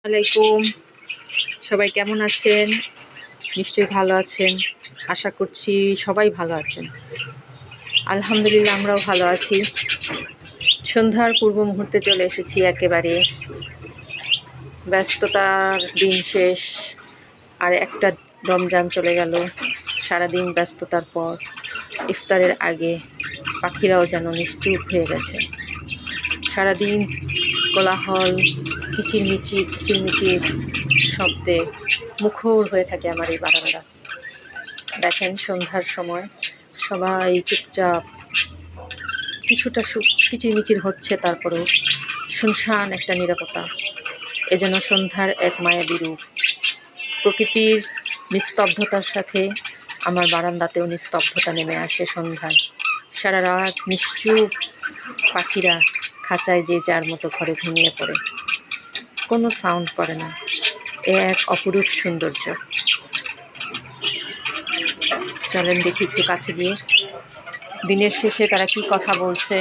আলাইকুম, সবাই কেমন আছেন? নিশ্চয়ই ভালো আছেন। আশা করছি সবাই ভালো আছেন। আলহামদুলিল্লাহ, আমরাও ভালো আছি। সন্ধ্যার পূর্ব মুহূর্তে চলে এসেছি একেবারে। ব্যস্ততার দিন শেষ, আর একটা রমজান চলে গেল। সারাদিন ব্যস্ততার পর ইফতারের আগে পাখিরাও যেন নিশ্চুপ হয়ে গেছে। সারাদিন কোলাহল, কিচিরমিচির শব্দে মুখর হয়ে থাকে আমার এই বারান্দা। দেখেন, সন্ধ্যার সময় সবাই চুপচাপ, কিছুটা কিচিরমিচির হচ্ছে, তারপরেও শুনশান একটা নীরবতা। এজন্য সন্ধ্যার এক মায়াবী রূপ। প্রকৃতির নিস্তব্ধতার সাথে আমার বারান্দাতেও নিস্তব্ধতা নেমে আসে সন্ধ্যায়। সারা রাত নিশ্চুপ, পাখিরা খাঁচায় যে যার মতো ঘরে ঘুমিয়ে পড়ে, কোনো সাউন্ড করে না। এ এক অপরূপ সৌন্দর্য। চলেন দেখি একটু কাছে গিয়ে। দিনের শেষে তারা কি কথা বলছে।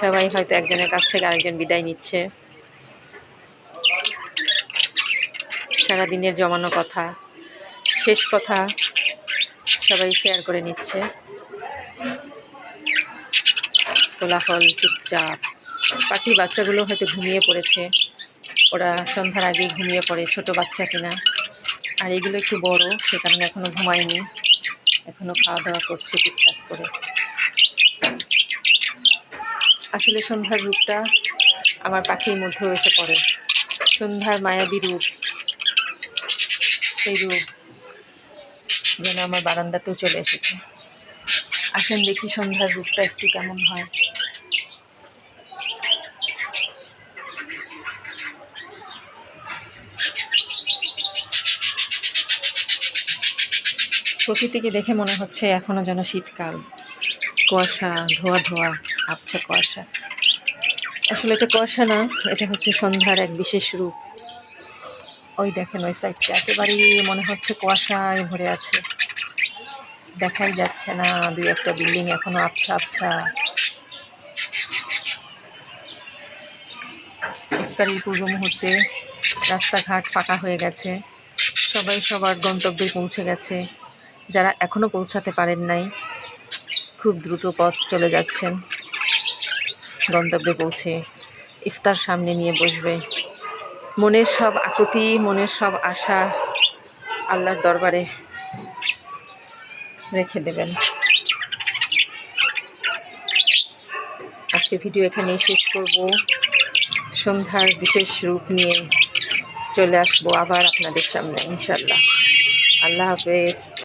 সবাই হয়তো একজনের কাছ থেকে আরেকজন বিদায় নিচ্ছে। সারাদিনের জমানো কথা, শেষ কথা সবাই শেয়ার করে নিচ্ছে। কোলাহল, চুপচাপ। পাখির বাচ্চাগুলো হয়তো ঘুমিয়ে পড়েছে। ওরা সন্ধ্যার আগেই ঘুমিয়ে পড়ে, ছোট বাচ্চা কিনা। আর এগুলো একটু বড়, সে কারণে এখনো ঘুমায়নি, এখনো খাওয়া দাওয়া করছে টুকটাক করে। আসলে সন্ধ্যার রূপটা আমার পাখির মধ্যেও এসে পড়ে। সন্ধ্যার মায়াবী রূপ, সেই রূপ যেন আমার বারান্দাতেও চলে এসেছে। আসেন দেখি সন্ধ্যার রূপটা একটু কেমন হয়। প্রকৃতিকে দেখে মনে হচ্ছে এখনো যেন শীতকাল। কুয়াশা, ধোয়া ধোয়া, আবছা কুয়াশা। আসলে এটা কুয়াশা না, এটা হচ্ছে সন্ধ্যার এক বিশেষ রূপ। ওই দেখেন, ওই সাইডটা একেবারেই মনে হচ্ছে কুয়াশায় ভরে আছে, দেখাই যাচ্ছে না। দুই একটা বিল্ডিং এখনো আবছা আবছা। ইফতারির পূর্ব মুহূর্তে রাস্তাঘাট ফাঁকা হয়ে গেছে। সবাই সবার গন্তব্যে পৌঁছে গেছে। যারা এখনো পৌঁছাতে পারেন নাই, খুব দ্রুত পথ চলে যাচ্ছেন। গন্তব্যে পৌঁছে ইফতার সামনে নিয়ে বসবে। মনের সব আকুতি, মনের সব আশা আল্লাহর দরবারে রেখে দেবেন। আজকে ভিডিও এখানেই শেষ করব। সন্ধ্যার বিশেষ রূপ নিয়ে চলে আসবো আবার আপনাদের সামনে ইনশাল্লাহ। আল্লাহ হাফেজ।